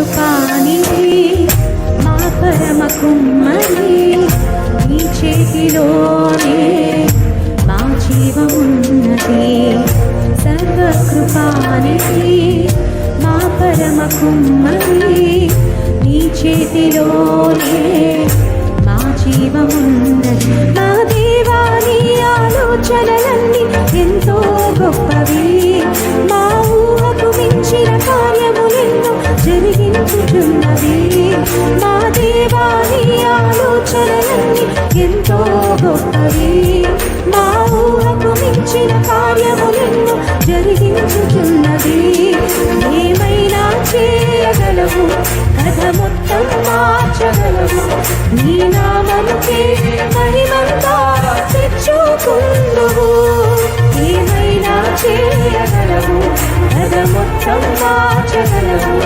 సర్వకృపానిధి మా పరమ కుమ్మరి నీ చేతిలోనే మా జీవమున్నది సర్వకృపానిధి మా పరమ కుమ్మరి నీ చేతిలోనే మా జీవమున్నది మా దేవా నీ ఆలోచనలన్నీ ఎంతో గొప్పవి మా ఊహకు మించిన కార్యములెన్నో జరిగించుచున్నవి మా దేవా నీ ఆలోచనలన్నీ ఎంతో గొప్పవి మా ఊహకు మించిన కార్యములెన్నో జరిగించుచున్నవి ఏమైనా చేయగలవు కథ మొత్తం మార్చగలవు నీ నామముకే మహిమంతా తెచ్చుకుందువు ఏమైనా చేయగలవు కథ మొత్తం మార్చగలవు